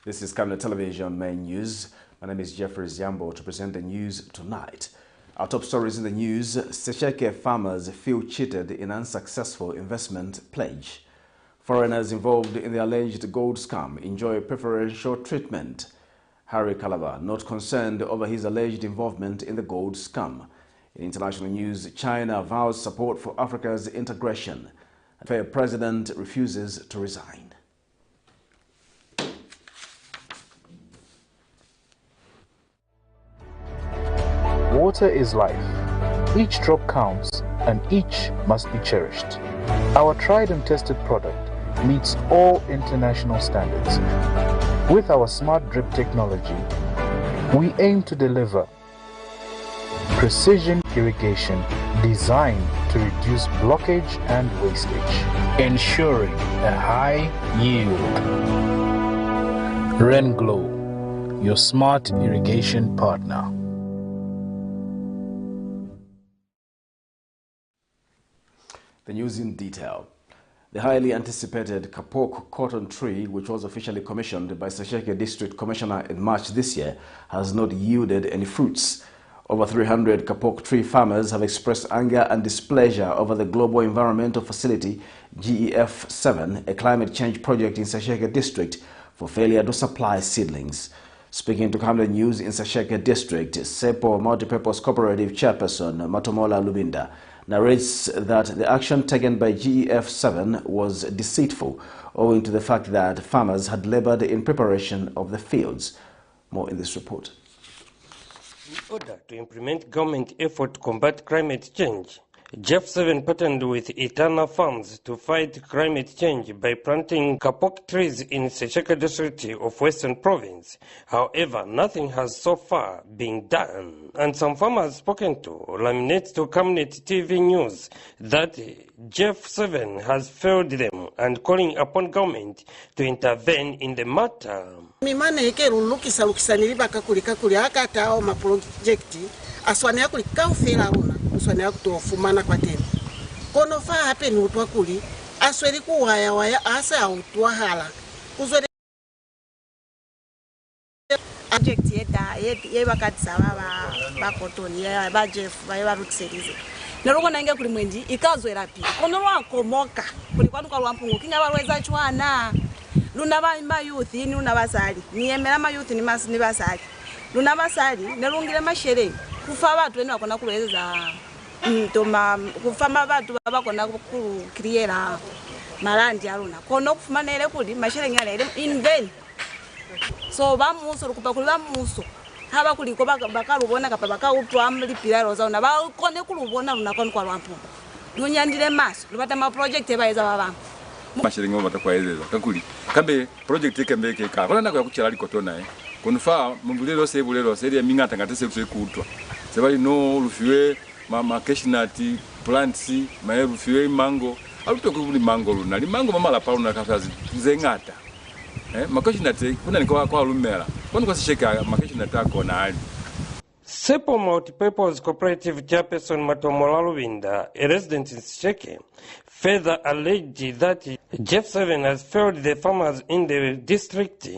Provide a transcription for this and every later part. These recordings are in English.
This is Camnet Television Main News. My name is Jeffrey Ziambo to present the news tonight. Our top stories in the news: SESHEKE farmers feel cheated in unsuccessful investment pledge. Foreigners involved in the alleged gold scam enjoy preferential treatment. KALABA not concerned over his alleged involvement in the gold scam. In international news, China vows support for Africa's integration. The president refuses to resign. Water is life. Each drop counts and each must be cherished. Our tried and tested product meets all international standards. With our smart drip technology, we aim to deliver precision irrigation designed to reduce blockage and wastage, ensuring a high yield. Rain Glow, your smart irrigation partner. The news in detail. The highly anticipated Kapok cotton tree, which was officially commissioned by SESHEKE District Commissioner in March this year, has not yielded any fruits. Over 300 Kapok tree farmers have expressed anger and displeasure over the Global Environmental Facility GEF7, a climate change project in SESHEKE District, for failure to supply seedlings. Speaking to Camnet News in SESHEKE District, SEPO Multipurpose Cooperative Chairperson Matomola Lubinda narrates that the action taken by GEF7 was deceitful, owing to the fact that farmers had labored in preparation of the fields. More in this report. In order to implement government effort to combat climate change, GEF7 partnered with Eternal Farms to fight climate change by planting kapok trees in SESHEKE District of Western Province. However, nothing has so far been done. And some farmers spoken to laminate to Camnet TV News that GEF7 has failed them and calling upon government to intervene in the matter. Mimana yake lukisa niliba kakuli akata au maprojekti aswani yakuli kaufela una aswani yakutofumana kwa tena kono fa hape ni utwa kuli asweli kuwaya asa utwa hala kuzwele project ye bakatsa ba cotton ye ba Jeff ba rutseries neroko nange kuli mwendi ikazwera pi kono lwakomoka kuli kwanu kwa lwampungu kinga balweza chwana luna ba youth ni luna basali niyemera ma youth ni basali luna basali nerungire mashere kufa abantu ene bakona kulweza ntoma kufama abantu babakona ku create malandi aluna kono kufumana ele kuli mashere nyale in vain. So bamuso lukupa kuli bamuso haba kuliko bakalubona kapa bakawutwa amlipira roza una bakone kulubona luna kono kwa lwampu lunyandile maso lubata ma project ebayeza baba mashiringo batakwaeleza kakuli kambe project ekembeke ka kona nako yakuchira liko tona kunfa mumbulelo sebulelo seria mingata ngatese kutwa sebali no lufiwe mama cashnut plants ma lufiwe mango alutokuli mango luna limango mama la pauna kafazi zengata makashinate kuna niko kwa lumela kwani kwasisheka makashinate akona ali. SEPO Multipurpose Cooperative Chairperson Matomola Lubinda, a resident in SESHEKE, further alleged that GEF7 has failed the farmers in the district.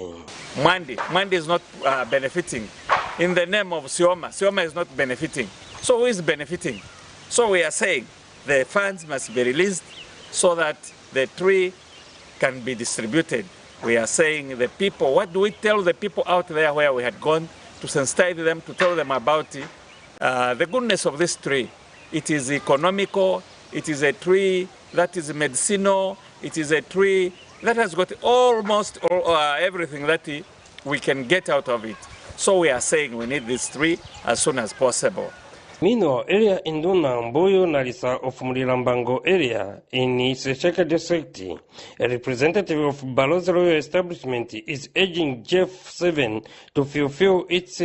Mwandi is not benefiting. In the name of Sioma is not benefiting. So who is benefiting? So we are saying the funds must be released so that the tree can be distributed. We are saying the people, what do we tell the people out there where we had gone to sensitize them, to tell them about the goodness of this tree? It is economical, it is a tree that is medicinal, it is a tree that has got almost everything that we can get out of it. So we are saying we need this tree as soon as possible. Meanwhile, area in Duna Mbuyo Nalisa of Mulilambango area in SESHEKE District, a representative of Balozi Royal Establishment is urging GEF7 to fulfill its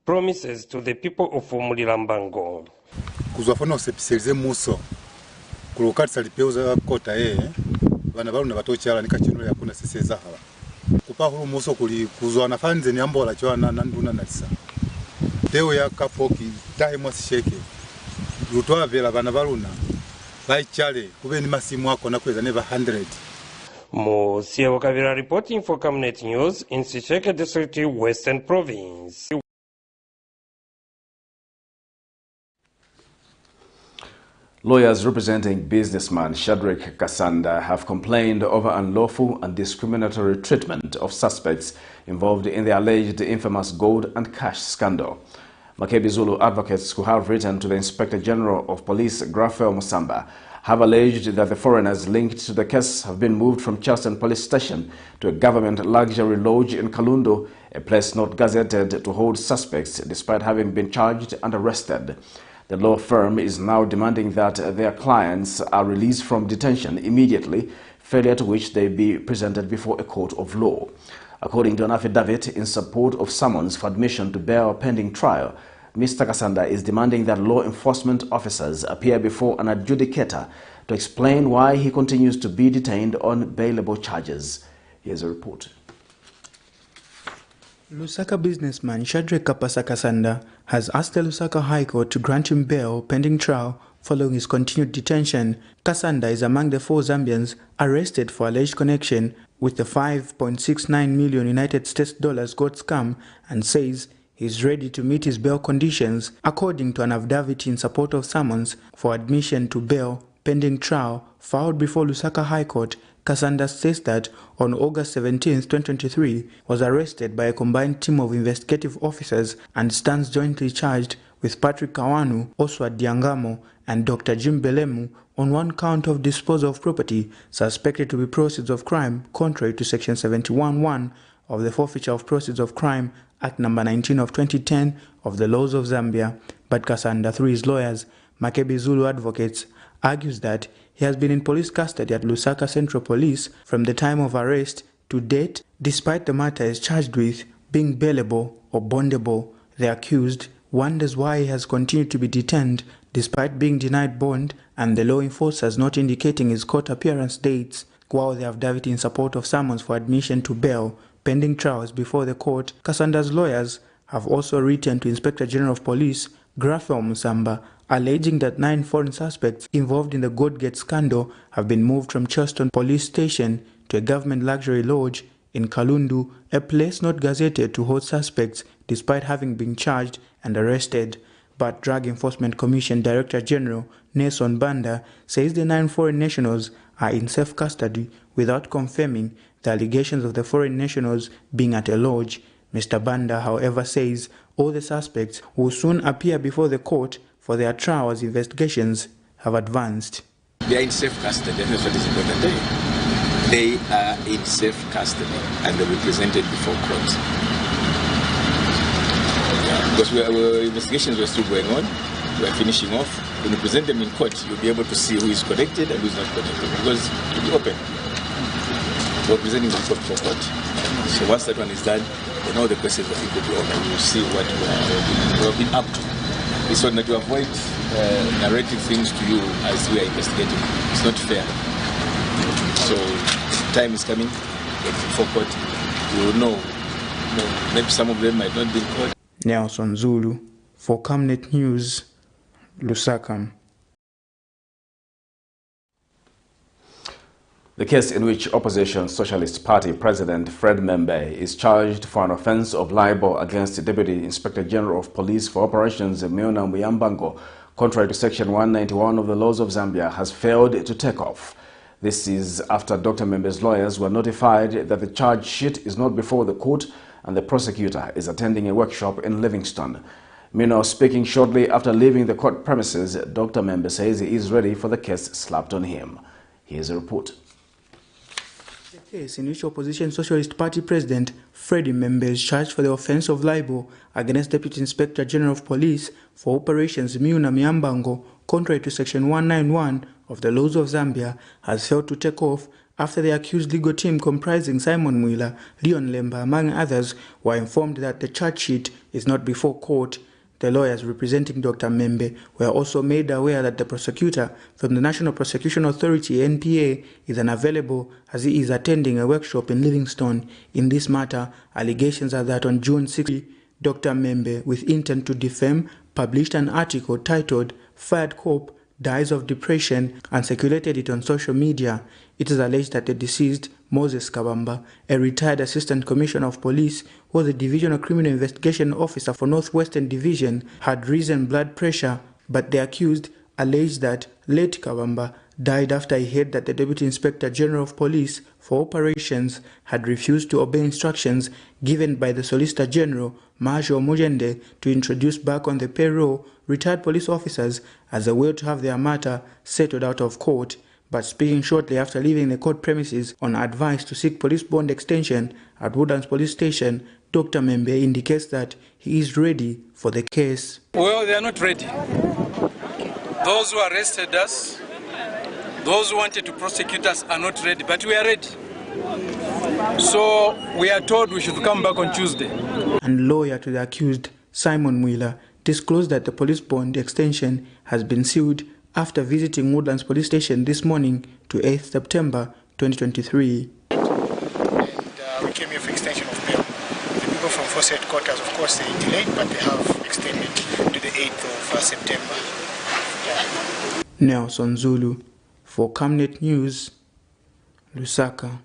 promises to the people of Mulilambango. Kuzwafana usepisize muso kulokati salipeuza kota bana baluna batochala nikachinule yakuna siseza hala kupa hulu muso kuli kuzwana fanze ni ambola chwana nanduna nalisa teo ya kapoki tahe mwa SESHEKE lutwa vela bana baluna baichale kube ni masimu wako na kweza neva 100 Musiao Kavira reporting for Camnet News in SESHEKE District, Western Province. Lawyers representing businessman Shadrach Kasanda have complained over unlawful and discriminatory treatment of suspects involved in the alleged infamous gold and cash scandal. Makebi Zulu advocates who have written to the Inspector General of Police, Raphael Musamba, have alleged that the foreigners linked to the case have been moved from Charleston Police Station to a government luxury lodge in Kalundu, a place not gazetted to hold suspects despite having been charged and arrested. The law firm is now demanding that their clients are released from detention immediately, failure to which they be presented before a court of law. According to an affidavit in support of summons for admission to bail pending trial, Mr. Kasanda is demanding that law enforcement officers appear before an adjudicator to explain why he continues to be detained on bailable charges. Here's a report. Lusaka businessman Shadrach Kasanda has asked the Lusaka High Court to grant him bail pending trial following his continued detention. Kasanda is among the 4 Zambians arrested for alleged connection with the $5.69 million United States dollars gold scam and says he is ready to meet his bail conditions. According to an affidavit in support of summons for admission to bail pending trial filed before Lusaka High Court, Kasanda says that on August 17, 2023, was arrested by a combined team of investigative officers and stands jointly charged with Patrick Kawanu, Oswald Diangamo, and Dr. Jim Belemu on one count of disposal of property suspected to be proceeds of crime contrary to Section 71(1) of the Forfeiture of Proceeds of Crime Act No. 19 of 2010 of the laws of Zambia. But Kasanda, through his lawyers, Makebi Zulu Advocates, argues that he has been in police custody at Lusaka Central Police from the time of arrest to date, despite the matter is charged with being bailable or bondable. The accused wonders why he has continued to be detained despite being denied bond and the law enforcers not indicating his court appearance dates. While the affidavit in support of summons for admission to bail pending trials before the court, Kasanda's lawyers have also written to Inspector General of Police, Raphael Musamba, alleging that 9 foreign suspects involved in the Goldgate scandal have been moved from Charleston Police Station to a government luxury lodge in Kalundu, a place not gazetted to hold suspects despite having been charged and arrested. But Drug Enforcement Commission Director General Nelson Banda says the 9 foreign nationals are in safe custody without confirming the allegations of the foreign nationals being at a lodge. Mr. Banda, however, says all the suspects will soon appear before the court for their trial as investigations have advanced. They are in safe custody, that's what is important. They are in safe custody and they'll be presented before court. Because our investigations were still going on, we are finishing off. When you present them in court, you'll be able to see who is connected and who is not connected because it will be open. We're presenting them for court. So once that one is done, then all the questions that people will be open. We will see what we have been up to. It's one that you avoid narrating things to you as we are investigating. It's not fair. So time is coming, before court, you will know. Maybe some of them might not be in court. Nelson Zulu for Camnet News, Lusaka. The case in which Opposition Socialist Party President Fred Membe is charged for an offense of libel against the Deputy Inspector General of Police for Operations Miona Muyambango, contrary to Section 191 of the laws of Zambia, has failed to take off. This is after Dr. Membe's lawyers were notified that the charge sheet is not before the court and the prosecutor is attending a workshop in Livingston. Mino speaking shortly after leaving the court premises, Dr. Membe says he is ready for the case slapped on him. Here's a report. The case in which Opposition Socialist Party President Freddie Membe is charged for the offense of libel against Deputy Inspector General of Police for Operations Miuna Muyambango, contrary to Section 191 of the laws of Zambia, has failed to take off after the accused legal team comprising Simon Mwila, Leon Lemba, among others, were informed that the charge sheet is not before court. The lawyers representing Dr. Membe were also made aware that the prosecutor from the National Prosecution Authority, NPA, is unavailable as he is attending a workshop in Livingston. In this matter, allegations are that on June 6, Dr. Membe, with intent to defame, published an article titled "Fired Cop, dies of depression and circulated it on social media. It is alleged that the deceased, Moses Kabamba, a retired Assistant Commissioner of Police who was a Divisional Criminal Investigation Officer for Northwestern Division, had risen blood pressure, but the accused alleged that late Kabamba died after he heard that the Deputy Inspector General of Police for Operations had refused to obey instructions given by the Solicitor General, Marshal Mujende, to introduce back on the payroll retired police officers as a way to have their matter settled out of court. But speaking shortly after leaving the court premises on advice to seek police bond extension at Woodlands Police Station, Dr. Membe indicates that he is ready for the case. Well, they are not ready. Those who arrested us, those who wanted to prosecute us are not ready, but we are ready. So we are told we should come back on Tuesday. And lawyer to the accused, Simon Wheeler, disclosed that the police bond extension has been sealed after visiting Woodlands Police Station this morning to 8th September 2023. And we came here for extension of bail. The people from Force Headquarters, of course, they delayed, but they have extended to the 8th of September. Yeah. Nelson Zulu for Camnet News, Lusaka.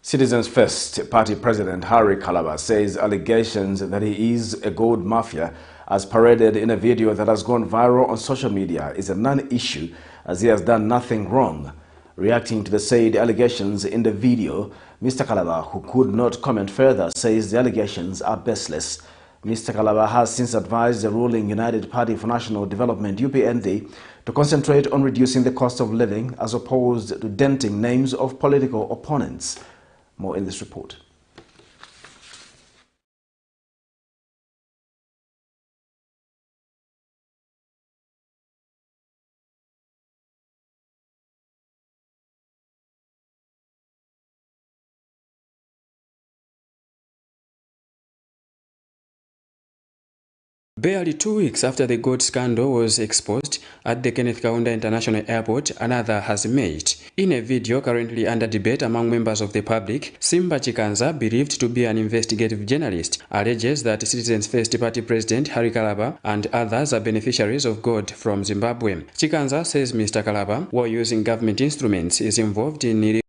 Citizens First Party President Harry KALABA says allegations that he is a gold mafia, as paraded in a video that has gone viral on social media, is a non-issue, as he has done nothing wrong. Reacting to the said allegations in the video, Mr. KALABA, who could not comment further, says the allegations are baseless. Mr. KALABA has since advised the ruling United Party for National Development UPND to concentrate on reducing the cost of living as opposed to denting names of political opponents. More in this report. Barely 2 weeks after the gold scandal was exposed at the Kenneth Kaunda International Airport, another has emerged. In a video currently under debate among members of the public, Simba Chikanza, believed to be an investigative journalist, alleges that Citizens First Party President Harry KALABA and others are beneficiaries of gold from Zimbabwe. Chikanza says Mr. KALABA, while using government instruments, is involved in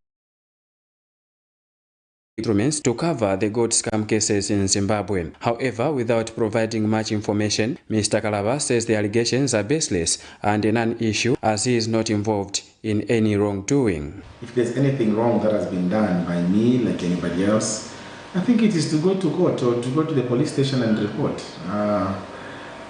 instruments to cover the gold scam cases in Zimbabwe. However, without providing much information, Mr. KALABA says the allegations are baseless and a non-issue, as he is not involved in any wrongdoing. If there's anything wrong that has been done by me, like anybody else, I think it is to go to court or to go to the police station and report.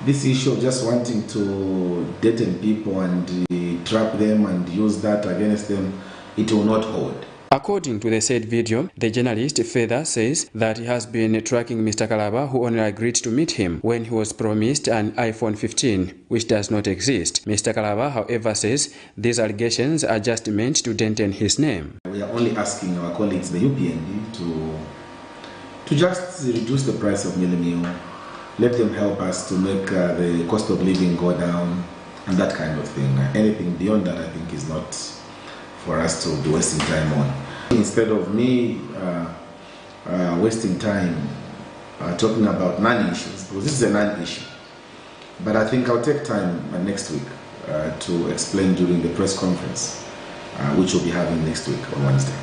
This issue of just wanting to detain people and trap them and use that against them, it will not hold. According to the said video, the journalist further says that he has been tracking Mr. KALABA, who only agreed to meet him when he was promised an iPhone 15, which does not exist. Mr. KALABA, however, says these allegations are just meant to denten his name. We are only asking our colleagues, the UPND, to just reduce the price of meal. Let them help us to make the cost of living go down and that kind of thing. Anything beyond that, I think, is not for us to be wasting time on. Instead of me wasting time talking about non-issues, because this is a non-issue. But I think I'll take time next week to explain during the press conference, which we'll be having next week on Wednesday.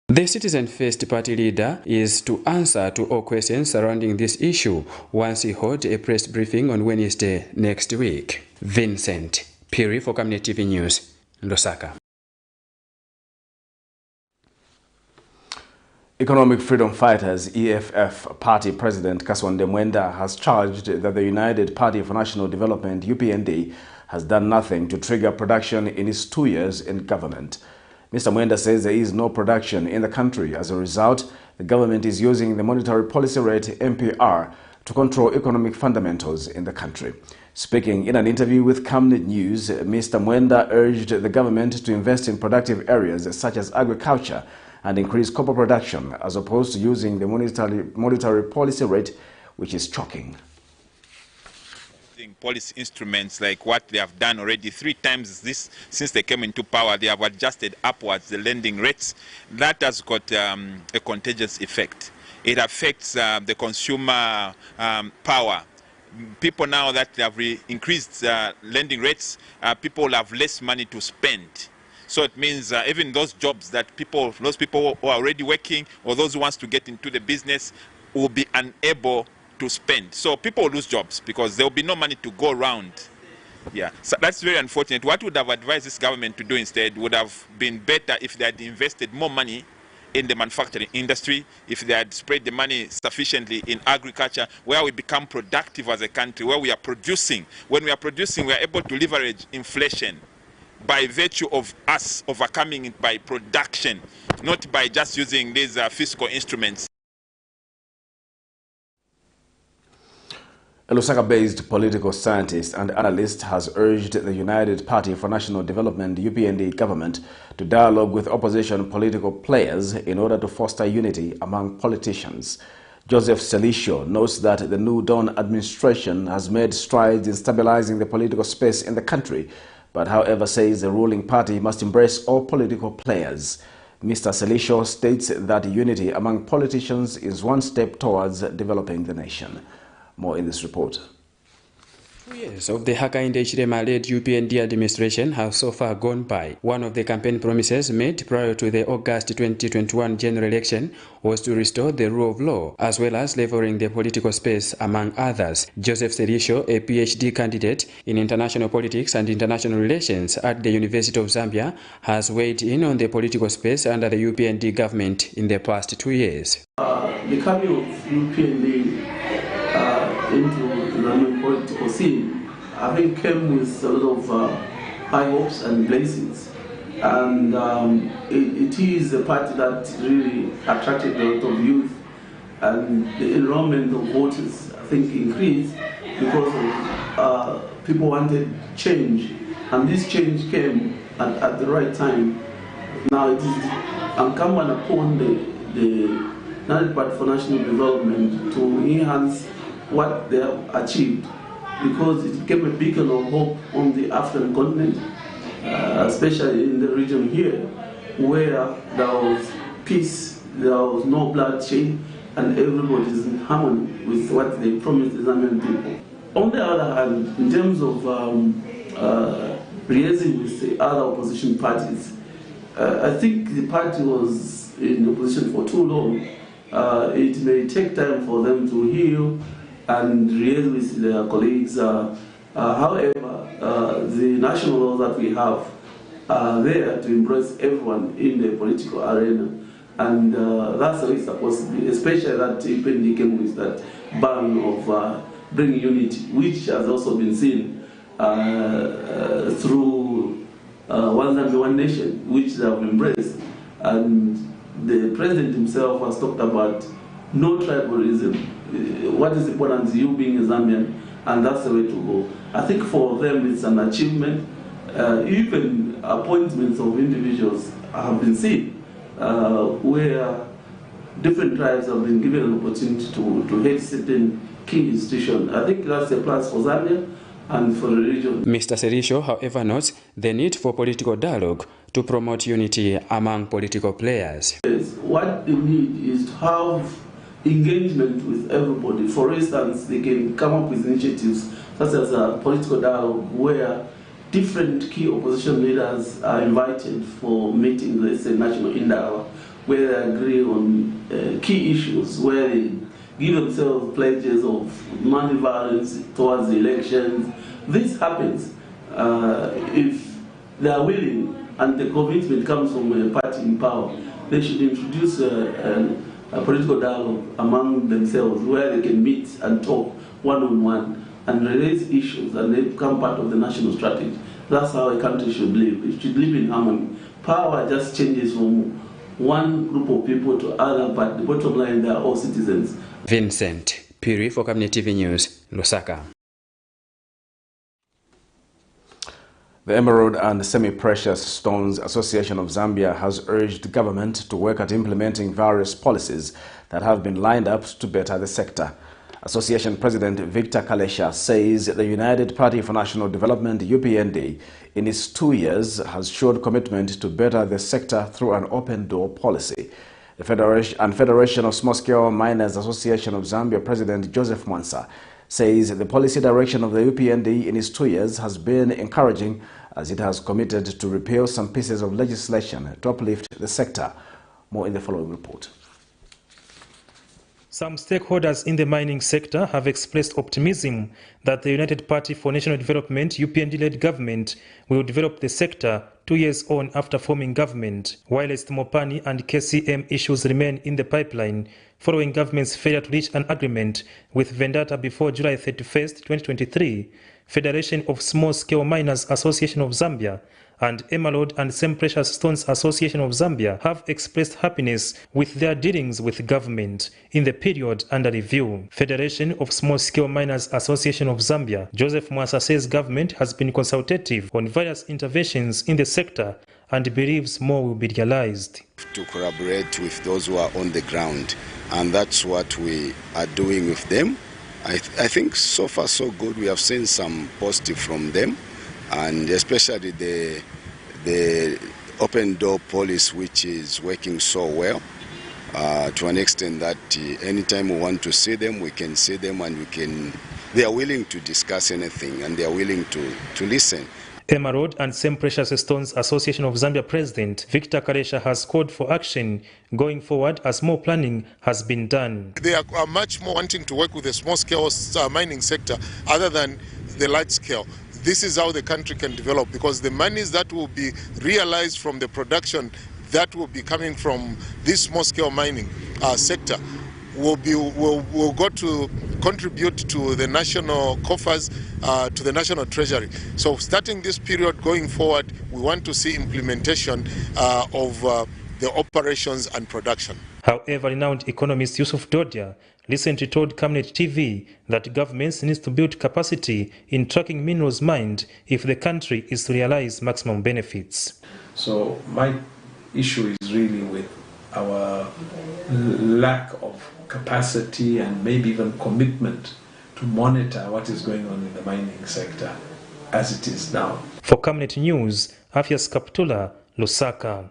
The Citizen First Party leader is to answer to all questions surrounding this issue once he holds a press briefing on Wednesday next week. Vincent Piri for Camnet TV News, Lusaka. Economic Freedom Fighters EFF Party President Kaswande Mwenda has charged that the United Party for National Development UPND has done nothing to trigger production in its 2 years in government. Mr. Mwenda says there is no production in the country. As a result, the government is using the monetary policy rate MPR to control economic fundamentals in the country. Speaking in an interview with Camnet News, Mr. Mwenda urged the government to invest in productive areas such as agriculture and increase copper production, as opposed to using the monetary policy rate, which is choking. Policy instruments like what they have done already 3 times this since they came into power, they have adjusted upwards the lending rates. That has got a contagious effect. It affects the consumer power. People now that they have increased lending rates, people have less money to spend. So it means even those jobs that those people who are already working or those who wants to get into the business will be unable to spend. So people lose jobs because there will be no money to go around. Yeah, so that's very unfortunate. What would have advised this government to do instead would have been better if they had invested more money in the manufacturing industry, if they had spread the money sufficiently in agriculture, where we become productive as a country, where we are producing. When we are producing, we are able to leverage inflation by virtue of us overcoming it by production, not by just using these fiscal instruments. A Lusaka-based political scientist and analyst has urged the United Party for National Development UPND government to dialogue with opposition political players in order to foster unity among politicians. Joseph Selisho notes that the new Dawn administration has made strides in stabilizing the political space in the country, but however says the ruling party must embrace all political players. Mr. Selisho states that unity among politicians is one step towards developing the nation. More in this report. 2 years of the Hakainde Hichilema-led UPND administration have so far gone by. One of the campaign promises made prior to the August 2021 general election was to restore the rule of law, as well as leveling the political space, among others. Joseph Serisho, a PhD candidate in international politics and international relations at the University of Zambia, has weighed in on the political space under the UPND government in the past 2 years. The coming of UPND into the new political scene, I think came with a lot of high hopes and blessings. And it is a party that really attracted a lot of youth, and the enrollment of voters, I think, increased because of people wanted change, and this change came at the right time. Now it is incumbent upon the United Party for National Development to enhance what they have achieved, because it gave a beacon of hope on the African continent, especially in the region here, where there was peace, there was no bloodshed, and everybody is in harmony with what they promised the Zambian people. On the other hand, in terms of liaising with the other opposition parties, I think the party was in opposition for too long. It may take time for them to heal and liaise with their colleagues. However, the national laws that we have are there to embrace everyone in the political arena, and that's the way it's supposed to be, especially that UPND came with that ban of bringing unity, which has also been seen through One Zambia, One Nation, which they have embraced. And the president himself has talked about no tribalism. What is important is you being a Zambian, and that's the way to go. I think for them it's an achievement. Even appointments of individuals have been seen where different tribes have been given an opportunity to head certain key institutions. I think that's a plus for Zambia and for the region. Mr. Serisho, however, notes the need for political dialogue to promote unity among political players. Yes, what they need is to have engagement with everybody. For instance, they can come up with initiatives such as a political dialogue where different key opposition leaders are invited for meetings, let's say national dialogue, where they agree on key issues, where they give themselves pledges of non-violence towards the elections. This happens if they are willing and the commitment comes from a party in power. They should introduce a political dialogue among themselves where they can meet and talk one-on-one and raise issues, and they become part of the national strategy. That's how a country should live. It should live in harmony. Power just changes from one group of people to other, but the bottom line, they are all citizens. Vincent Piri for Camnet TV News, Lusaka. The Emerald and Semi-Precious Stones Association of Zambia has urged government to work at implementing various policies that have been lined up to better the sector. Association President Victor Kalesha says the United Party for National Development UPND in its 2 years has showed commitment to better the sector through an open door policy. The Federation of Small-Scale Miners Association of Zambia President Joseph Mwansa says the policy direction of the UPND in its 2 years has been encouraging as it has committed to repeal some pieces of legislation to uplift the sector. More in the following report. Some stakeholders in the mining sector have expressed optimism that the United Party for National Development UPND-led government will develop the sector 2 years on after forming government, whilst Mopani and KCM issues remain in the pipeline following government's failure to reach an agreement with Vendata before July 31st, 2023. Federation of Small-Scale Miners Association of Zambia and Emerald and Semi-Precious Stones Association of Zambia have expressed happiness with their dealings with government in the period under review. Federation of Small-Scale Miners Association of Zambia, Joseph Mwansa says government has been consultative on various interventions in the sector and believes more will be realized. To collaborate with those who are on the ground, and that's what we are doing with them. I think so far so good. We have seen some positive from them, and especially the open door policy, which is working so well to an extent that anytime we want to see them, we can see them, and they are willing to discuss anything, and they are willing to listen. Emerald and Semi-Precious Stones Association of Zambia President Victor Kalesha has called for action going forward as more planning has been done. They are much more wanting to work with the small-scale mining sector other than the large-scale. This is how the country can develop, because the monies that will be realized from the production that will be coming from this small-scale mining sector will go to contribute to the national coffers, to the national treasury. So starting this period going forward, we want to see implementation of the operations and production. However, renowned economist Yusuf Dodia recently told Camnet TV that governments need to build capacity in tracking minerals mined if the country is to realize maximum benefits. So my issue is really with our lack of capacity and maybe even commitment to monitor what is going on in the mining sector as it is now. For Camnet News, Afias Kaptula, Lusaka.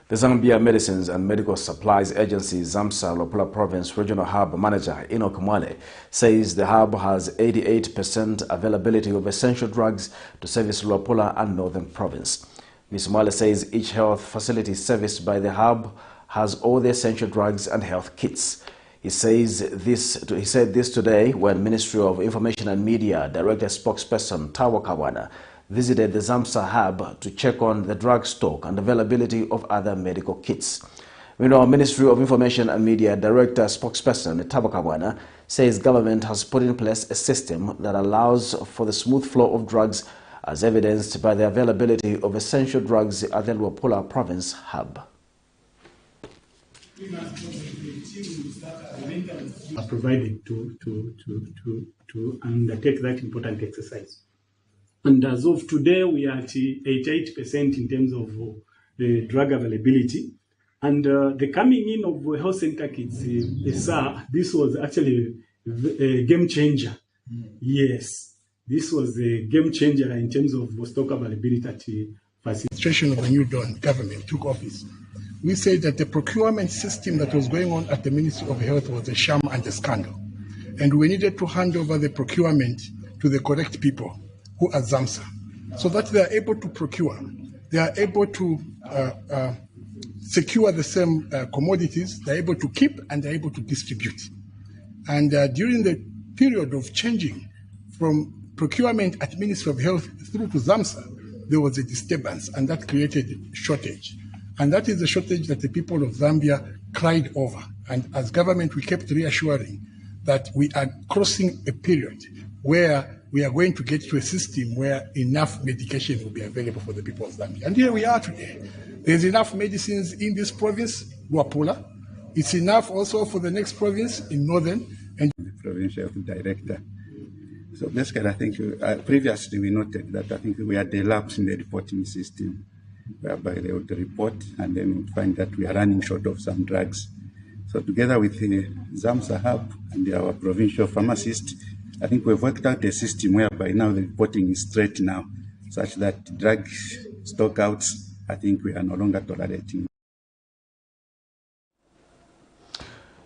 The Zambia Medicines and Medical Supplies Agency ZAMSA Luapula Province Regional Hub Manager Enoch Mwale says the hub has 88% availability of essential drugs to service Luapula and Northern Province. Ms. Mwale says each health facility serviced by the hub has all the essential drugs and health kits. He said this today when Ministry of Information and Media Director Spokesperson Tawa Kawana visited the ZAMSA hub to check on the drug stock and availability of other medical kits. Meanwhile, Ministry of Information and Media Director Spokesperson Tawa Kawana says government has put in place a system that allows for the smooth flow of drugs as evidenced by the availability of essential drugs at the Luapula Province hub. Are provided to undertake that important exercise. And as of today, we are at 88% in terms of the drug availability. And the coming in of health center kits, this was actually a game changer. Yes. This was a game changer in terms of stock availability at the administration of the new Dawn government took office. We said that the procurement system that was going on at the Ministry of Health was a sham and a scandal. And we needed to hand over the procurement to the correct people who are ZAMSA, so that they are able to procure, they are able to secure the same commodities, they are able to keep and they are able to distribute. And during the period of changing from procurement at Ministry of Health through to ZAMSA, there was a disturbance, and that created a shortage. And that is the shortage that the people of Zambia cried over. And as government, we kept reassuring that we are crossing a period where we are going to get to a system where enough medication will be available for the people of Zambia. And here we are today. There's enough medicines in this province, Luapula. It's enough also for the next province in Northern. And the provincial director So basically, I think previously we noted that I think we had a lapse in the reporting system, whereby they would report and then would find that we are running short of some drugs. So together with the ZAMSA Hub and our provincial pharmacist, I think we've worked out a system whereby now the reporting is straight now, such that drug stockouts, I think we are no longer tolerating.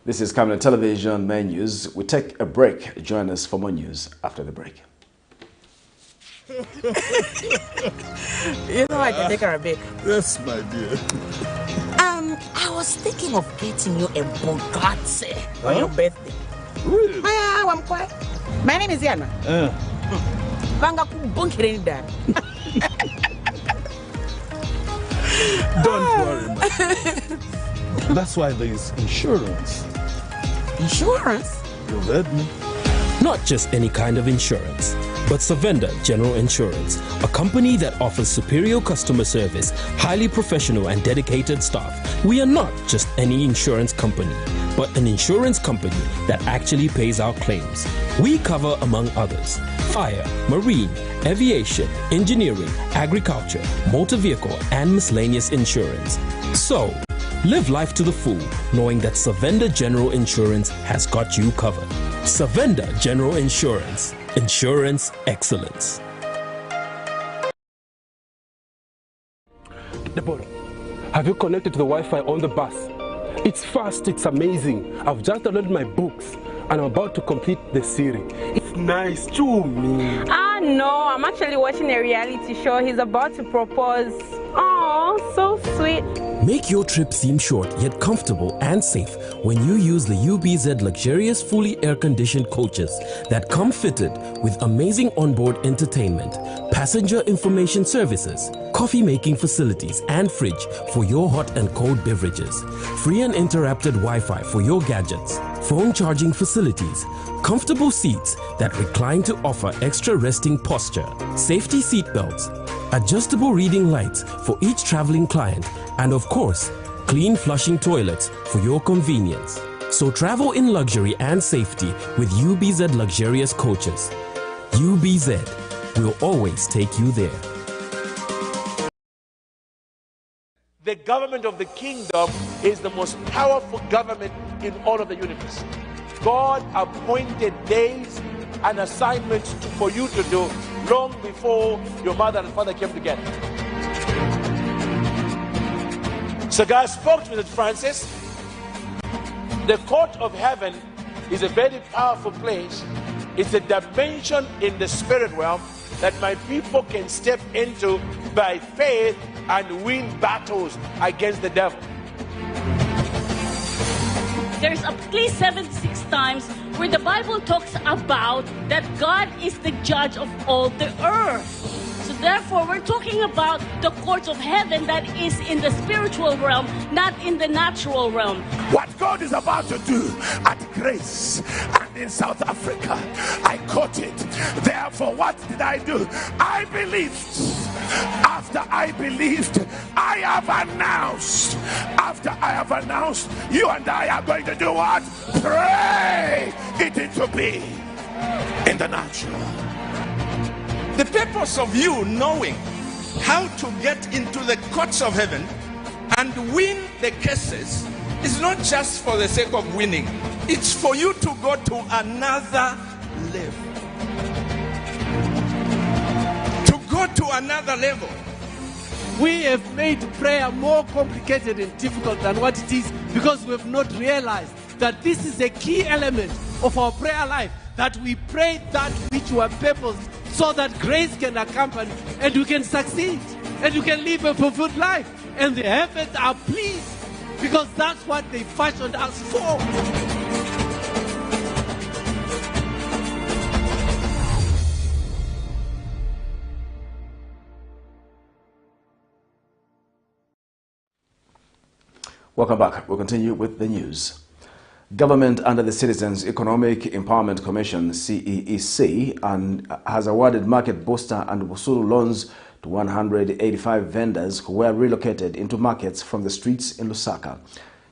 This is Camnet Television Main News. We take a break. Join us for more news after the break. You know I can take her a break. Yes, my dear. I was thinking of getting you a Bugatti on your birthday. Really? I'm quiet. My name is Yana. Don't worry, man. That's why there is insurance. Insurance? You heard me. Not just any kind of insurance, but Savenda General Insurance, a company that offers superior customer service, highly professional and dedicated staff. We are not just any insurance company, but an insurance company that actually pays our claims. We cover, among others, fire, marine, aviation, engineering, agriculture, motor vehicle, and miscellaneous insurance. So, live life to the full, knowing that Savenda General Insurance has got you covered. Savenda General Insurance. Insurance excellence. Deborah, have you connected to the Wi-Fi on the bus? It's fast, it's amazing. I've just downloaded my books and I'm about to complete the series. It's nice, too. No, I'm actually watching a reality show. He's about to propose. Oh, so sweet. Make your trip seem short yet comfortable and safe when you use the UBZ luxurious fully air-conditioned coaches that come fitted with amazing onboard entertainment, passenger information services, coffee-making facilities and fridge for your hot and cold beverages, free and interrupted Wi-Fi for your gadgets, phone charging facilities, comfortable seats that recline to offer extra resting posture, safety seat belts, adjustable reading lights for each traveling client, and of course, clean flushing toilets for your convenience. So travel in luxury and safety with UBZ luxurious coaches. UBZ will always take you there. The government of the kingdom is the most powerful government in all of the universe. God appointed days and assignments for you to do long before your mother and father came together. So God spoke to Mr. Francis. The court of heaven is a very powerful place. It's a dimension in the spirit realm that my people can step into by faith and win battles against the devil. There's at least 76 times where the Bible talks about that God is the judge of all the earth. So therefore, we're talking about the courts of heaven that is in the spiritual realm, not in the natural realm. What God is about to do at Grace and in South Africa, I caught it. Therefore, what did I do? I believed. After I believed, I have announced. After I have announced, you and I are going to do what? Pray it into being in the natural. The purpose of you knowing how to get into the courts of heaven and win the cases is not just for the sake of winning. It's for you to go to another level. To go to another level. We have made prayer more complicated and difficult than what it is because we have not realized that this is a key element of our prayer life, that we pray that which were purposed so that grace can accompany and we can succeed and we can live a fulfilled life. And the heavens are pleased because that's what they fashioned us for. Welcome back. We'll continue with the news. Government under the Citizens Economic Empowerment Commission, CEEC, and has awarded market booster and Busulu loans to 185 vendors who were relocated into markets from the streets in Lusaka.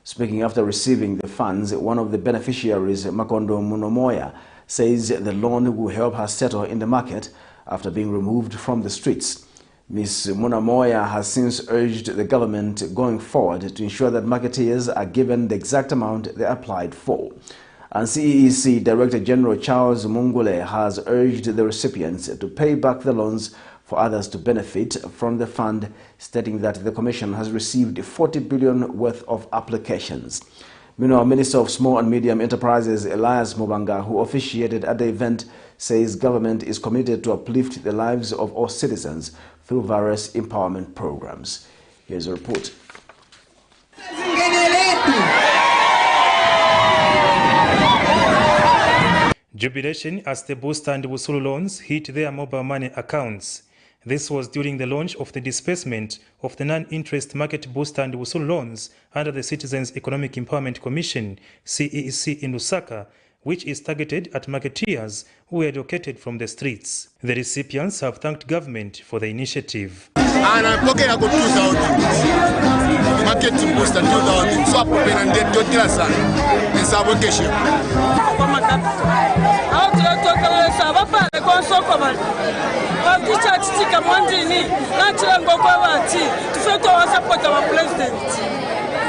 Speaking after receiving the funds, one of the beneficiaries, Makondo Munomoya, says the loan will help her settle in the market after being removed from the streets. Ms. Munamoya has since urged the government going forward to ensure that marketeers are given the exact amount they applied for. And CEEC Director General Charles Mungule has urged the recipients to pay back the loans for others to benefit from the fund, stating that the Commission has received 40 billion worth of applications. Meanwhile, Minister of Small and Medium Enterprises Elias Mubanga, who officiated at the event, says government is committed to uplift the lives of all citizens through various empowerment programs. Here's a report. Jubilation as the Booster and Wusulu loans hit their mobile money accounts. This was during the launch of the disbursement of the non-interest market Booster and Wusulu loans under the Citizens Economic Empowerment Commission, CEEC in Lusaka, which is targeted at marketeers who were located from the streets. The recipients have thanked government for the initiative. And I'm looking at 2,000 market booster 2,000 swap open and then to Tilasan and Savocation.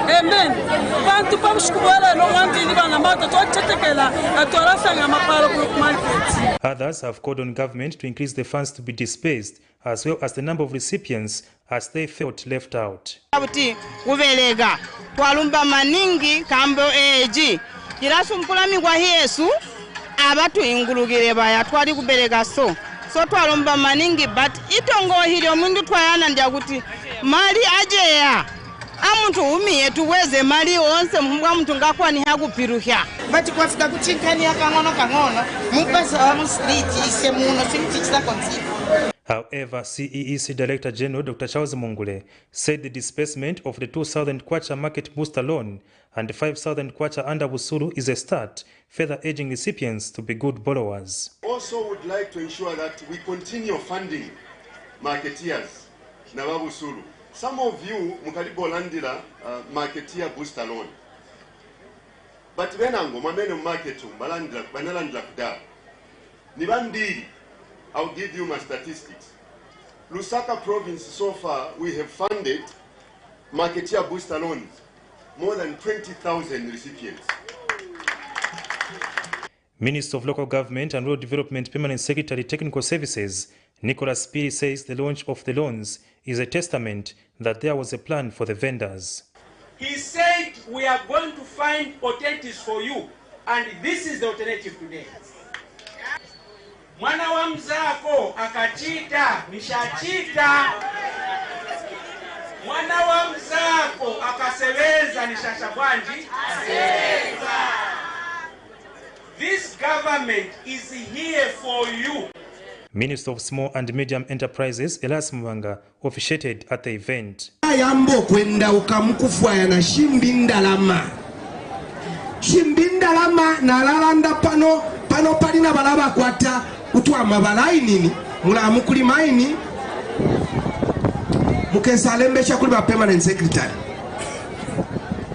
Amen. Others have called on government to increase the funds to be dispersed, as well as the number of recipients, as they felt left out. So twalomba maningi but itongo hili omundu twayana ndiakuti mali ajeya amuntu umiye tuweze mali onse mbwa mtu ngakwa ni hakupiruhya but kwafika kuchinkani kangono mupasa mu street ise muno simtichisa konsi. However, CEEC Director General Dr. Charles Mungule said the disbursement of the 2,000 kwacha market booster loan and 5,000 kwacha under Wusulu is a start, further urging recipients to be good borrowers. Also would like to ensure that we continue funding marketeers na Wusulu. Some of you mukalibo landira marketeer booster loan. But wenango mamene marketu banalandira kuda. Nibandiri, I'll give you my statistics. Lusaka province so far we have funded marketeer booster loans more than 20,000 recipients. Minister of Local Government and Rural Development Permanent Secretary Technical Services Nicholas Piri says the launch of the loans is a testament that there was a plan for the vendors. He said we are going to find alternatives for you, and this is the alternative today. Mwana wa mzako akachita nishachita, mwana wa mzako akaseweza nishashabwanji aseweza. This government is here for you. Minister of Small and Medium Enterprises Elias Mubanga officiated at the event. Ayambo kwenda ukamukufwaya na shimbindalama na lalanda pano palina balaba kwata utwama balainini mulamukuli maini mukesa alembesha kuli ba permanent secretary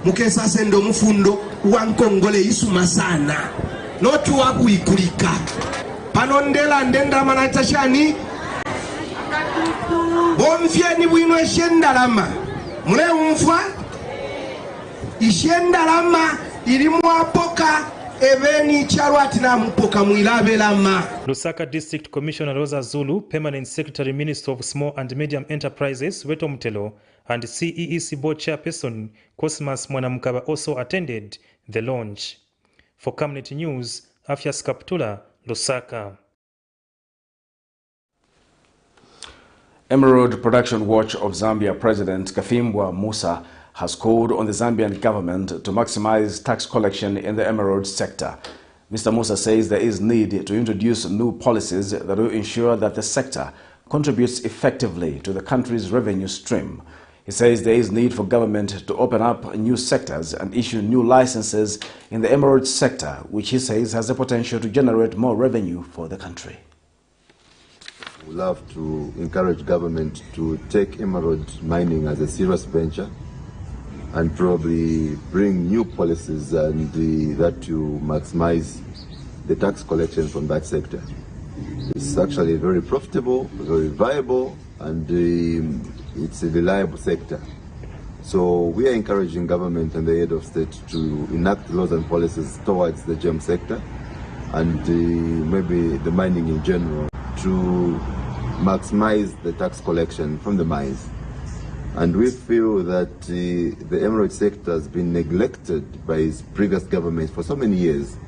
mukesa sendo mufundo wankongole isuma sana notu wakuikulika pano ndela ndenda manata shani bomfyeni bwino eshendalama mule umfwa ishendalama ilimu apoka eveni charwati na mpoka mwilabelama. Lusaka District Commissioner Rosa Zulu, Permanent Secretary Minister of Small and Medium Enterprises Weto Mtelo, and CEEC Board Chairperson Cosmas Mwanamukaba also attended the launch. For Camnet News, Afias Kaptula, Lusaka. Emerald Production Watch of Zambia President Kafimbwa Musa has called on the Zambian government to maximize tax collection in the emerald sector. Mr. Musa says there is need to introduce new policies that will ensure that the sector contributes effectively to the country's revenue stream. He says there is need for government to open up new sectors and issue new licenses in the emerald sector, which he says has the potential to generate more revenue for the country. We love to encourage government to take emerald mining as a serious venture and probably bring new policies and that to maximize the tax collection from that sector. It's actually very profitable, very viable, and it's a reliable sector. So we are encouraging government and the head of state to enact laws and policies towards the gem sector and maybe the mining in general to maximize the tax collection from the mines. And we feel that the emerald sector has been neglected by its previous government for so many years,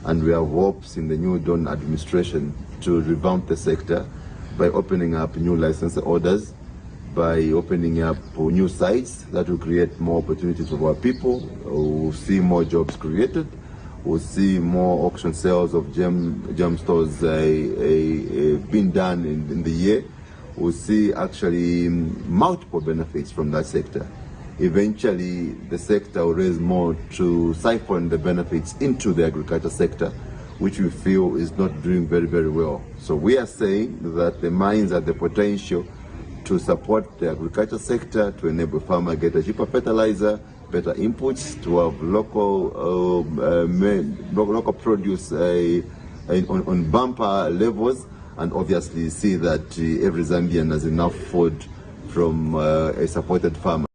and we have hopes in the new Dawn administration to revamp the sector by opening up new license orders, by opening up new sites that will create more opportunities for our people. We'll see more jobs created. We'll see more auction sales of gem stores being done in the year. We'll see actually multiple benefits from that sector. Eventually, the sector will raise more to siphon the benefits into the agriculture sector, which we feel is not doing very, very well. So we are saying that the mines have the potential to support the agriculture sector, to enable farmers get a cheaper fertilizer, better inputs, to have local produce on bumper levels, and obviously see that every Zambian has enough food from a supported farmer.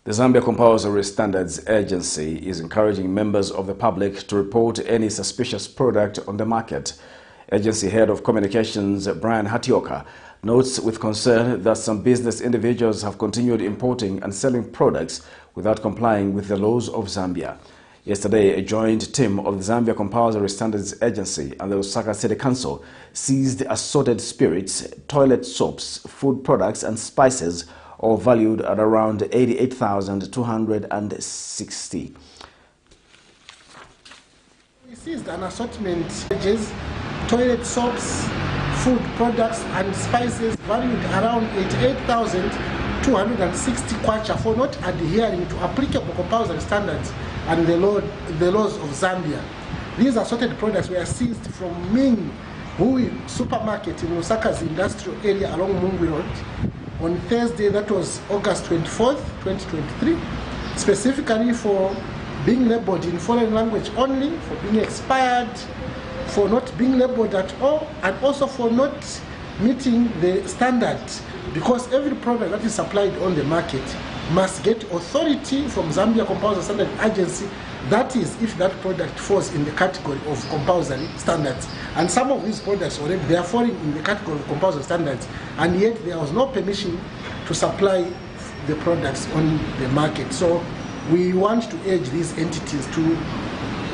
The Zambia Compulsory Standards Agency is encouraging members of the public to report any suspicious product on the market. Agency Head of Communications Brian Hatioka notes with concern that some business individuals have continued importing and selling products without complying with the laws of Zambia. Yesterday, a joint team of the Zambia Compulsory Standards Agency and the Lusaka City Council seized assorted spirits, toilet soaps, food products and spices, all valued at around 88,260. We seized an assortment of toilet soaps, food products and spices valued around 88,260 kwacha for not adhering to applicable compulsory standards and the laws of Zambia. These assorted products were seized from Ming Hui supermarket in Lusaka's industrial area along Mungwi Road on Thursday, that was August 24th, 2023, specifically for being labeled in foreign language only, for being expired, for not being labeled at all, and also for not meeting the standards, because every product that is supplied on the market must get authority from Zambia Compulsory Standards Agency, that is if that product falls in the category of compulsory standards. And some of these products already, they are falling in the category of compulsory standards, and yet there was no permission to supply the products on the market. So we want to urge these entities to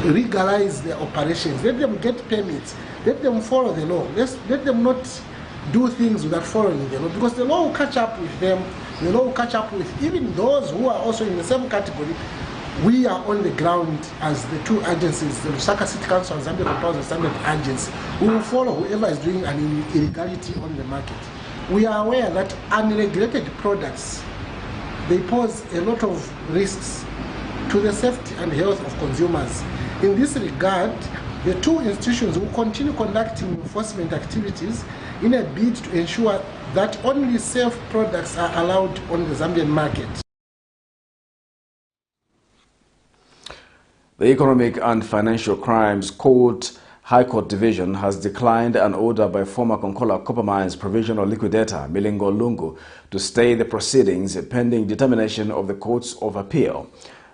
legalize their operations. Let them get permits. Let them follow the law. Let them not do things without following the law, because the law will catch up with them. The law will catch up with even those who are also in the same category. We are on the ground as the two agencies, the Lusaka City Council and Zambia Compulsory Standards Agency, who will follow whoever is doing an illegality on the market. We are aware that unregulated products, they pose a lot of risks to the safety and health of consumers. In this regard, the two institutions will continue conducting enforcement activities in a bid to ensure that only safe products are allowed on the Zambian market. The Economic and Financial Crimes Court High Court Division has declined an order by former Konkola Copper Mines Provisional Liquidator Milingo Lungu to stay the proceedings pending determination of the Courts of Appeal.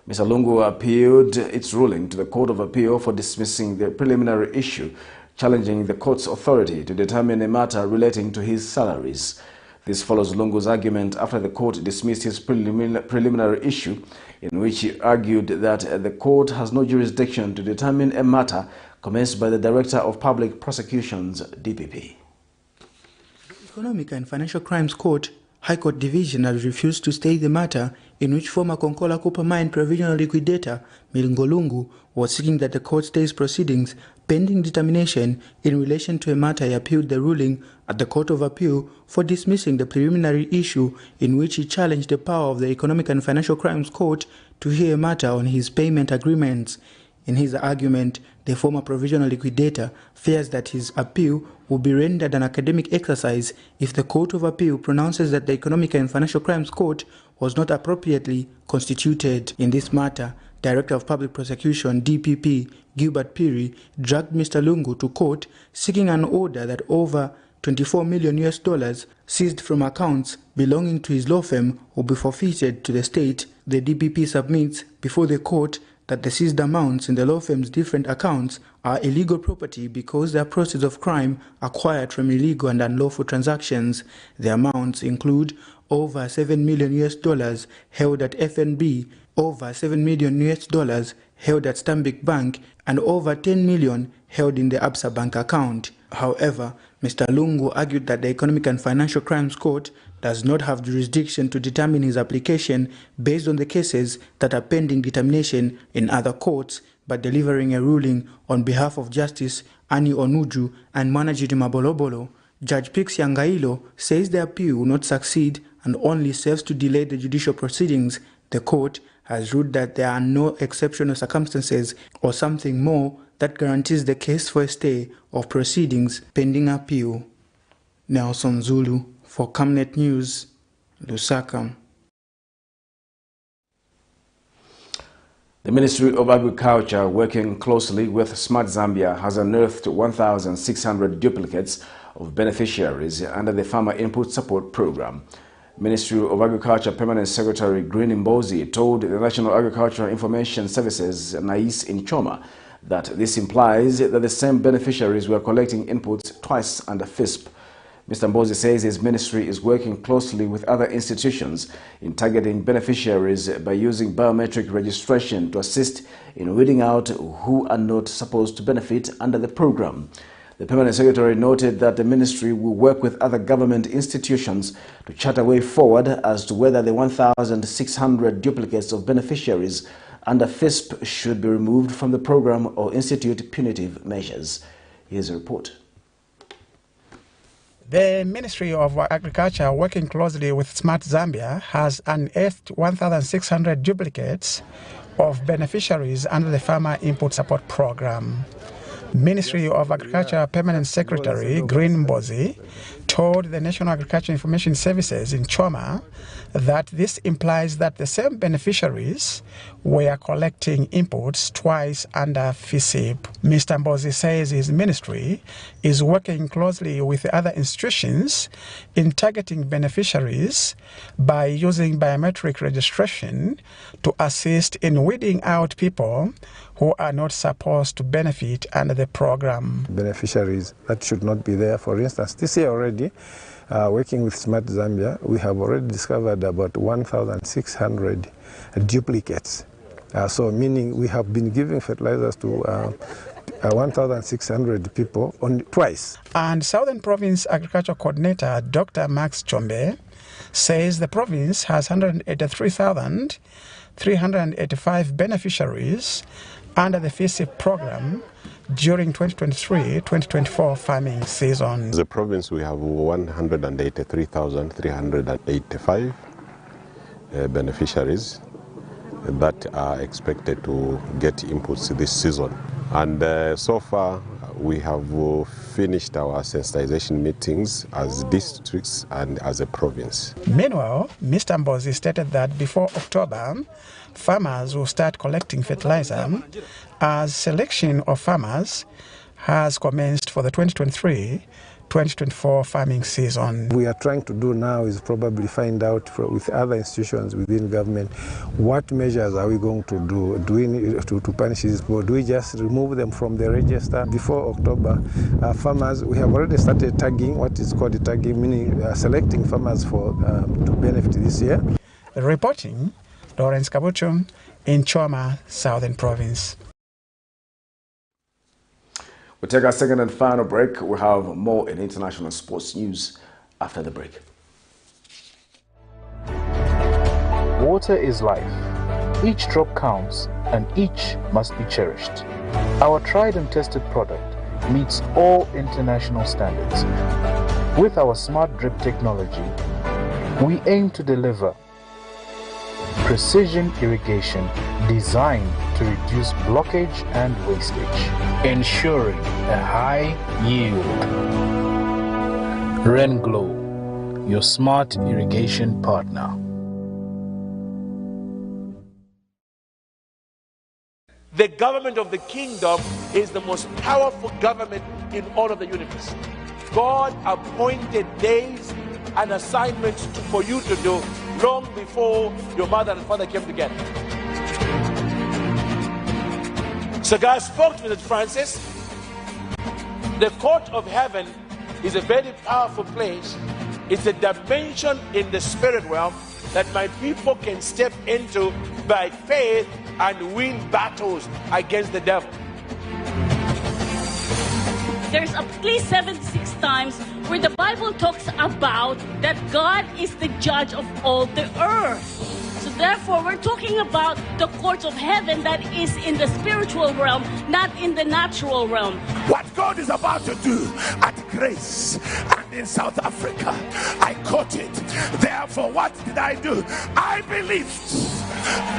Mr. Lungu appealed its ruling to the Court of Appeal for dismissing the preliminary issue, challenging the court's authority to determine a matter relating to his salaries. This follows Lungu's argument after the court dismissed his preliminary issue, in which he argued that the court has no jurisdiction to determine a matter commenced by the Director of Public Prosecutions, DPP. The Economic and Financial Crimes Court High Court Division has refused to stay the matter in which former Konkola Copper Mine Provisional Liquidator Milingo Lungu was seeking that the court stays proceedings pending determination in relation to a matter he appealed the ruling at the Court of Appeal for dismissing the preliminary issue in which he challenged the power of the Economic and Financial Crimes Court to hear a matter on his payment agreements. In his argument, the former provisional liquidator fears that his appeal will be rendered an academic exercise if the Court of Appeal pronounces that the Economic and Financial Crimes Court was not appropriately constituted. In this matter, Director of Public Prosecution DPP Gilbert Piri dragged Mr. Lungu to court seeking an order that over $24 million seized from accounts belonging to his law firm will be forfeited to the state. The DPP submits before the court that the seized amounts in the law firm's different accounts are illegal property because they are proceeds of crime acquired from illegal and unlawful transactions. The amounts include over $7 million held at FNB, over $7 million held at Stanbic Bank, and over $10 million held in the Absa Bank account. However, Mr. Lungu argued that the Economic and Financial Crimes Court does not have jurisdiction to determine his application based on the cases that are pending determination in other courts, but delivering a ruling on behalf of Justice Annie Onuju and Manajiri Mabolobolo. Judge Pixie Angailo says the appeal will not succeed and only serves to delay the judicial proceedings. The court has ruled that there are no exceptional circumstances or something more that guarantees the case for a stay of proceedings pending appeal. Nelson Zulu for Camnet News, Lusaka. The Ministry of Agriculture, working closely with Smart Zambia, has unearthed 1,600 duplicates of beneficiaries under the Farmer Input Support Program. Ministry of Agriculture Permanent Secretary Green Mbozi told the National Agricultural Information Services NAIS in Choma that this implies that the same beneficiaries were collecting inputs twice under FISP. Mr. Mbozi says his ministry is working closely with other institutions in targeting beneficiaries by using biometric registration to assist in weeding out who are not supposed to benefit under the program. The Permanent Secretary noted that the ministry will work with other government institutions to chart a way forward as to whether the 1,600 duplicates of beneficiaries under FISP should be removed from the program or institute punitive measures. Here's a report. The Ministry of Agriculture, working closely with Smart Zambia, has unearthed 1,600 duplicates of beneficiaries under the Farmer Input Support Program. Ministry of Agriculture Permanent Secretary Green Mbozi told the National Agricultural Information Services in Choma that this implies that the same beneficiaries were collecting inputs twice under FISIP. Mr. Mbozi says his ministry is working closely with other institutions in targeting beneficiaries by using biometric registration to assist in weeding out people who are not supposed to benefit under the program. Beneficiaries that should not be there. For instance, this year already, working with Smart Zambia, we have already discovered about 1,600 duplicates. So meaning we have been giving fertilizers to 1,600 people twice. And Southern Province Agriculture Coordinator Dr. Max Chombe says the province has 183,385 beneficiaries under the FISIP program during 2023-2024 farming season. As a province, we have 183,385 beneficiaries that are expected to get inputs this season. And so far, we have finished our sensitization meetings as districts and as a province. Meanwhile, Mr. Mbozi stated that before October, farmers will start collecting fertilizer as selection of farmers has commenced for the 2023-2024 farming season. What we are trying to do now is probably find out with other institutions within government what measures are we going to do. Do we need to punish these people? Do we just remove them from the register? Before October, farmers, we have already started tagging, what is called tagging, meaning selecting farmers for to benefit this year. Reporting, Lawrence Kabuchum in Choma, Southern Province. We'll take our second and final break. We'll have more in international sports news after the break. Water is life. Each drop counts and each must be cherished. Our tried and tested product meets all international standards. With our smart drip technology, we aim to deliver precision irrigation designed to reduce blockage and wastage, ensuring a high yield. RenGlow, your smart irrigation partner. The government of the kingdom is the most powerful government in all of the universe. God appointed days and assignments for you to do long before your mother and father came together. So God spoke to Francis. The court of heaven is a very powerful place. It's a dimension in the spirit realm that my people can step into by faith and win battles against the devil. There's at least 76 times where the Bible talks about that God is the judge of all the earth. So therefore, we're talking about the courts of heaven that is in the spiritual realm, not in the natural realm. What God is about to do at Grace and in South Africa, I caught it. Therefore, what did I do? I believed.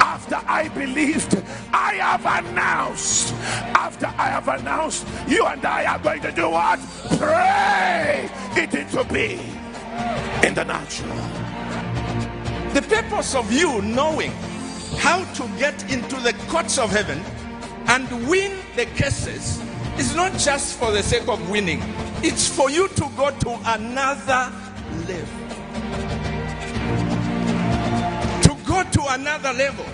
After I believed, I have announced. After I have announced, you and I are going to do what? Pray it into being in the natural. The purpose of you knowing how to get into the courts of heaven and win the cases is not just for the sake of winning. It's for you to go to another level. To go to another level.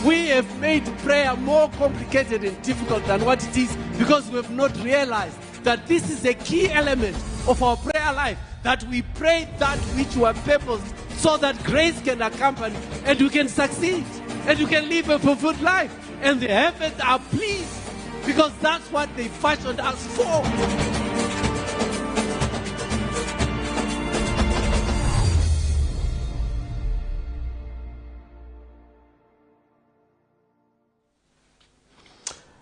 We have made prayer more complicated and difficult than what it is because we have not realized that this is a key element of our prayer life, that we pray that which were purposed so that grace can accompany and we can succeed and we can live a fulfilled life. And the heavens are pleased because that's what they fashioned us for.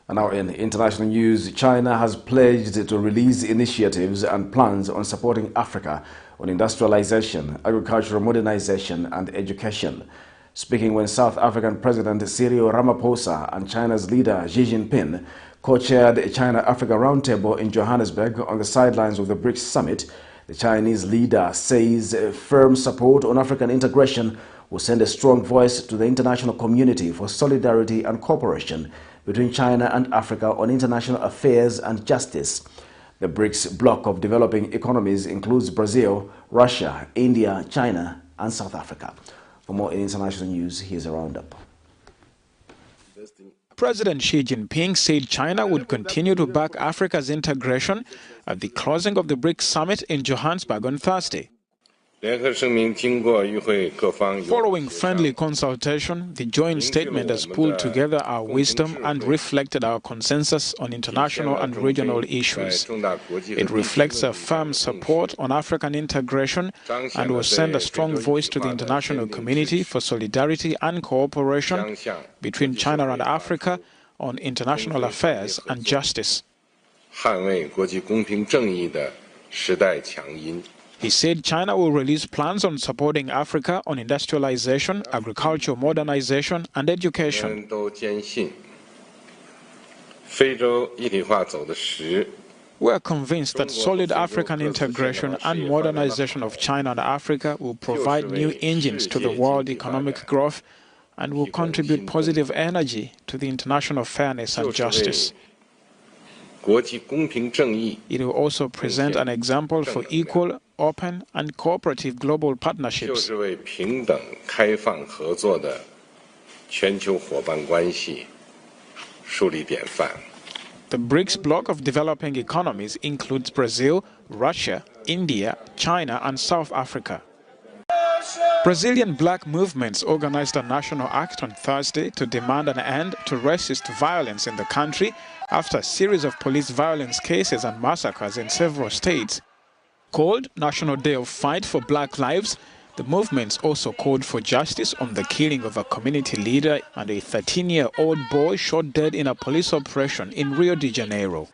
And now in international news, China has pledged to release initiatives and plans on supporting Africa on industrialization, agricultural modernization and education. Speaking when South African President Cyril Ramaphosa and China's leader Xi Jinping co-chaired a China-Africa roundtable in Johannesburg on the sidelines of the BRICS summit, the Chinese leader says firm support on African integration will send a strong voice to the international community for solidarity and cooperation between China and Africa on international affairs and justice. The BRICS bloc of developing economies includes Brazil, Russia, India, China, and South Africa. For more in international news, here's a roundup. President Xi Jinping said China would continue to back Africa's integration at the closing of the BRICS summit in Johannesburg on Thursday. Following friendly consultation, the joint statement has pulled together our wisdom and reflected our consensus on international and regional issues. It reflects a firm support on African integration and will send a strong voice to the international community for solidarity and cooperation between China and Africa on international affairs and justice. He said China will release plans on supporting Africa on industrialization, agricultural modernization, and education. We are convinced that solid African integration and modernization of China and Africa will provide new engines to the world economic growth and will contribute positive energy to the international fairness and justice. It will also present an example for equal, open, and cooperative global partnerships. The BRICS bloc of developing economies includes Brazil, Russia, India, China, and South Africa. Brazilian black movements organized a national act on Thursday to demand an end to racist violence in the country after a series of police violence cases and massacres in several states. Called National Day of Fight for Black Lives, the movements also called for justice on the killing of a community leader and a 13-year-old boy shot dead in a police operation in Rio de Janeiro.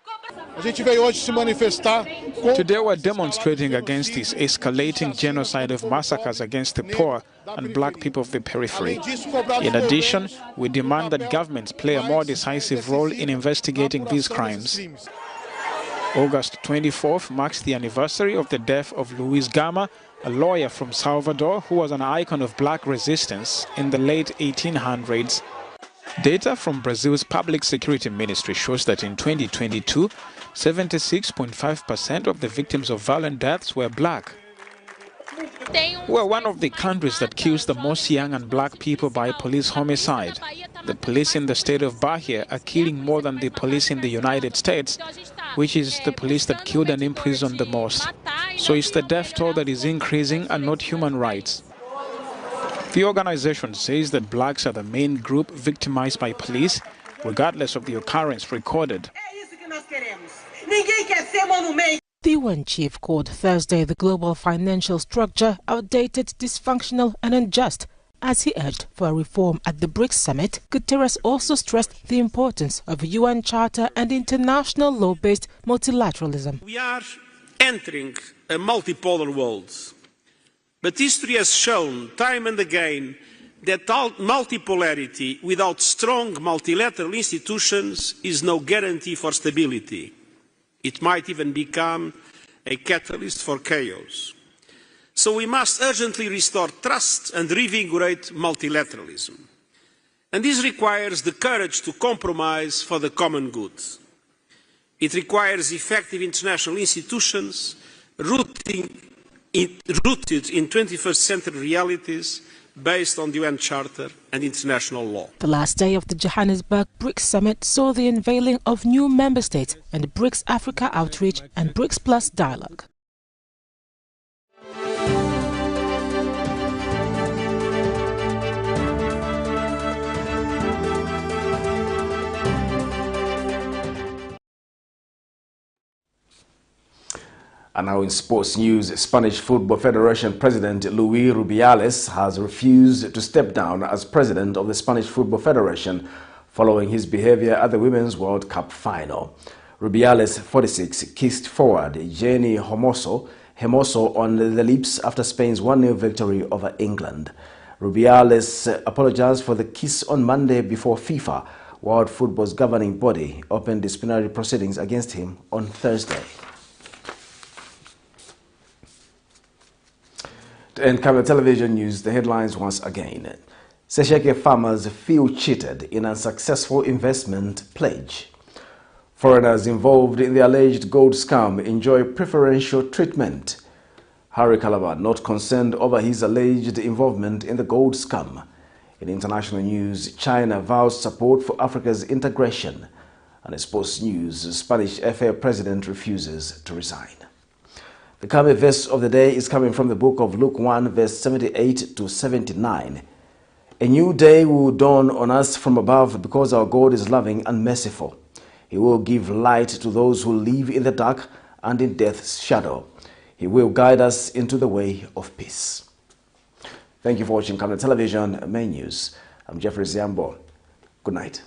Today we're demonstrating against this escalating genocide of massacres against the poor and black people of the periphery. In addition, we demand that governments play a more decisive role in investigating these crimes. August 24th marks the anniversary of the death of Luis Gama, a lawyer from Salvador who was an icon of black resistance in the late 1800s. Data from Brazil's Public Security Ministry shows that in 2022, 76.5% of the victims of violent deaths were black. We're one of the countries that kills the most young and black people by police homicide. The police in the state of Bahia are killing more than the police in the United States, which is the police that killed and imprisoned the most. So it's the death toll that is increasing and not human rights. The organization says that blacks are the main group victimized by police, regardless of the occurrence recorded. The UN chief called Thursday the global financial structure outdated, dysfunctional and unjust. As he urged for a reform at the BRICS summit, Guterres also stressed the importance of a UN Charter and international law-based multilateralism. We are entering a multipolar world, but history has shown time and again that multipolarity without strong multilateral institutions is no guarantee for stability. It might even become a catalyst for chaos. So we must urgently restore trust and reinvigorate multilateralism. And this requires the courage to compromise for the common good. It requires effective international institutions rooted in 21st century realities based on the UN Charter and international law. The last day of the Johannesburg BRICS Summit saw the unveiling of new member states and BRICS Africa Outreach and BRICS Plus Dialogue. And now in sports news, Spanish Football Federation President Luis Rubiales has refused to step down as president of the Spanish Football Federation following his behavior at the Women's World Cup final. Rubiales, 46, kissed forward Jenny Hermoso on the lips after Spain's 1-0 victory over England. Rubiales apologized for the kiss on Monday before FIFA, World Football's governing body, opened disciplinary proceedings against him on Thursday. To end Camnet television news, the headlines once again. SESHEKE farmers feel cheated in unsuccessful investment pledge. Foreigners involved in the alleged gold scam enjoy preferential treatment. Harry KALABA not concerned over his alleged involvement in the gold scam. In international news, China vows support for Africa's integration. And in sports news, Spanish FA president refuses to resign. The Camnet verse of the day is coming from the book of Luke 1, verse 78 to 79. A new day will dawn on us from above because our God is loving and merciful. He will give light to those who live in the dark and in death's shadow. He will guide us into the way of peace. Thank you for watching Camnet Television Main News. I'm Jeffrey Ziambo. Good night.